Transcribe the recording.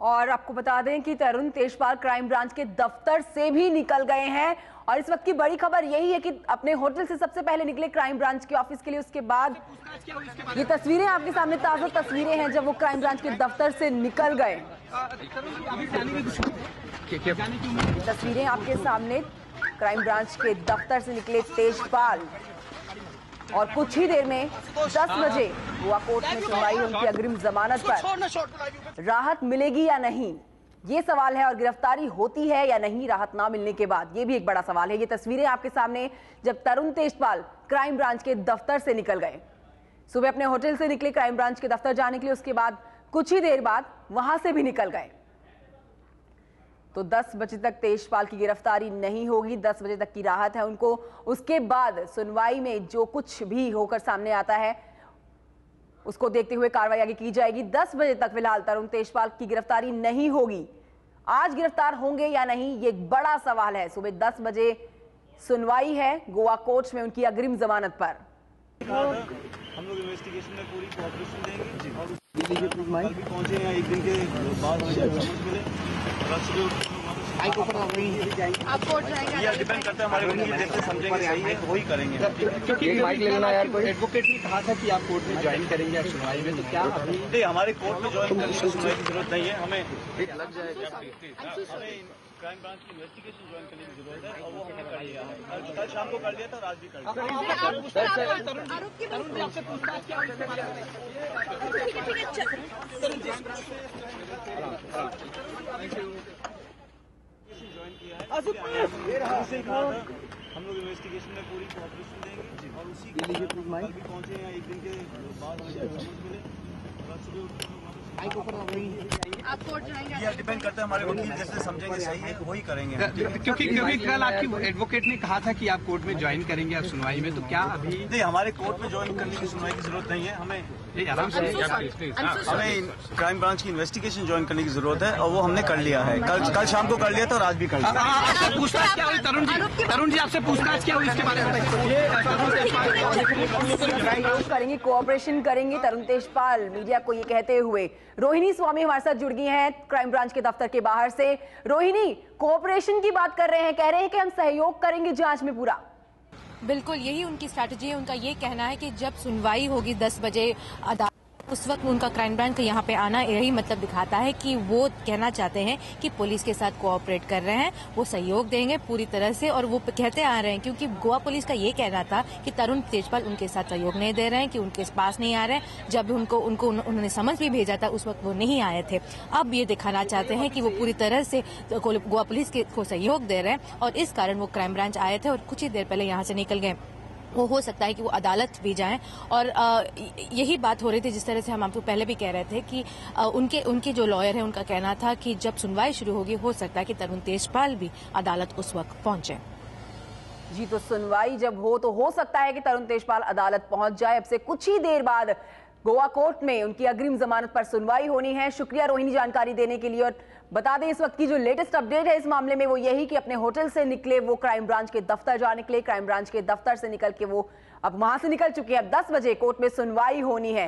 और आपको बता दें कि तरुण तेजपाल क्राइम ब्रांच के दफ्तर से भी निकल गए हैं और इस वक्त की बड़ी खबर यही है कि अपने होटल से सबसे पहले निकले क्राइम ब्रांच के ऑफिस के लिए। उसके बाद ये तस्वीरें आपके सामने, ताजा तस्वीरें हैं जब वो क्राइम ब्रांच के दफ्तर से निकल गए। तस्वीरें आपके सामने, क्राइम ब्रांच के दफ्तर से निकले तेजपाल और कुछ ही देर में 10 बजे गोवा कोर्ट में सुनवाई उनकी अग्रिम जमानत पर। राहत मिलेगी या नहीं, ये सवाल है, और गिरफ्तारी होती है या नहीं राहत ना मिलने के बाद, ये भी एक बड़ा सवाल है। ये तस्वीरें आपके सामने जब तरुण तेजपाल क्राइम ब्रांच के दफ्तर से निकल गए। सुबह अपने होटल से निकले क्राइम ब्रांच के दफ्तर जाने के लिए, उसके बाद कुछ ही देर बाद वहां से भी निकल गए। तो 10 बजे तक तेजपाल की गिरफ्तारी नहीं होगी, 10 बजे तक की राहत है उनको। उसके बाद सुनवाई में जो कुछ भी होकर सामने आता है उसको देखते हुए कार्रवाई आगे की जाएगी। 10 बजे तक फिलहाल तरुण तेजपाल की गिरफ्तारी नहीं होगी। आज गिरफ्तार होंगे या नहीं, ये एक बड़ा सवाल है। सुबह 10 बजे सुनवाई है गोवा कोर्ट में उनकी अग्रिम जमानत पर। हम लोग इन्वेस्टिगेशन में पूरी कोऑपरेशन देंगे और कल भी पहुंचे हैं, एक दिन के बाद मिले। आप कोर्ट जाएंगे, ये डिपेंड करता है हमारे वकील जैसे समझेंगे सही है वही करेंगे। क्योंकि माइक ले लेना यार, एडवोकेट ने कहा था कि आप कोर्ट में ज्वाइन करेंगे आप सुनवाई में, तो क्या अभी नहीं, हमारे कोर्ट में ज्वाइन करने की सुनवाई की जरूरत नहीं है, हमें लग जाएगा। हमें क्राइम ब्रांच की इन्वेस्टिगेशन ज्वाइन करने की जरूरत है और वो हमने कर लिया है। कल शाम को कर लिया था और आज भी कर लिया। हम लोग इन्वेस्टिगेशन में पूरी कोऑपरेशन देंगे और उसी कल भी पहुंचे हैं, एक दिन के बाद मिले। आप कोर्ट जाएंगे, ये डिपेंड करता है हमारे वकील जैसे समझेंगे सही है वही करेंगे। क्योंकि कल आपकी एडवोकेट ने कहा था कि आप कोर्ट में ज्वाइन करेंगे आप सुनवाई में, तो क्या अभी नहीं, हमारे कोर्ट में ज्वाइन करने की सुनवाई की जरूरत नहीं है, हमें आराम से हमें क्राइम ब्रांच की इन्वेस्टिगेशन ज्वाइन करने की जरूरत है और वो हमने कर लिया है। कल शाम को कर लिया था और आज भी कर लिया। पूछताछ क्या हुई तरुण जी आपसे पूछताछ क्या हुई इसके बारे में करेंगे, कोऑपरेशन करेंगे तरुण तेजपाल मीडिया को ये कहते हुए। रोहिणी स्वामी हमारे साथ जुड़ गई हैं क्राइम ब्रांच के दफ्तर के बाहर से। रोहिणी, कोऑपरेशन की बात कर रहे हैं, कह रहे हैं कि हम सहयोग करेंगे जांच में पूरा। बिल्कुल यही उनकी स्ट्रैटेजी है। उनका ये कहना है कि जब सुनवाई होगी 10 बजे अदालत, उस वक्त उनका क्राइम ब्रांच का यहाँ पे आना यही मतलब दिखाता है कि वो कहना चाहते हैं कि पुलिस के साथ कोऑपरेट कर रहे हैं, वो सहयोग देंगे पूरी तरह से। और वो कहते आ रहे हैं क्योंकि गोवा पुलिस का ये कहना था कि तरुण तेजपाल उनके साथ सहयोग नहीं दे रहे हैं, कि उनके पास नहीं आ रहे हैं। जब उन्होंने समन्स भी भेजा था उस वक्त वो नहीं आए थे। अब ये दिखाना चाहते हैं कि वो पूरी तरह से गोवा पुलिस को सहयोग दे रहे हैं और इस कारण वो क्राइम ब्रांच आए थे और कुछ ही देर पहले यहाँ से निकल गए। वो हो सकता है कि वो अदालत भी जाएं और यही बात हो रही थी जिस तरह से हम आपको पहले भी कह रहे थे कि उनके जो लॉयर है उनका कहना था कि जब सुनवाई शुरू होगी हो सकता है कि तरुण तेजपाल भी अदालत उस वक्त पहुंचे। जी, तो सुनवाई जब हो सकता है कि तरुण तेजपाल अदालत पहुंच जाए। अब से कुछ ही देर बाद गोवा कोर्ट में उनकी अग्रिम जमानत पर सुनवाई होनी है। शुक्रिया रोहिणी जानकारी देने के लिए। और बता दें इस वक्त की जो लेटेस्ट अपडेट है इस मामले में वो यही कि अपने होटल से निकले वो क्राइम ब्रांच के दफ्तर जाने के लिए, क्राइम ब्रांच के दफ्तर से निकल के वो अब वहां से निकल चुके हैं। अब 10 बजे कोर्ट में सुनवाई होनी है।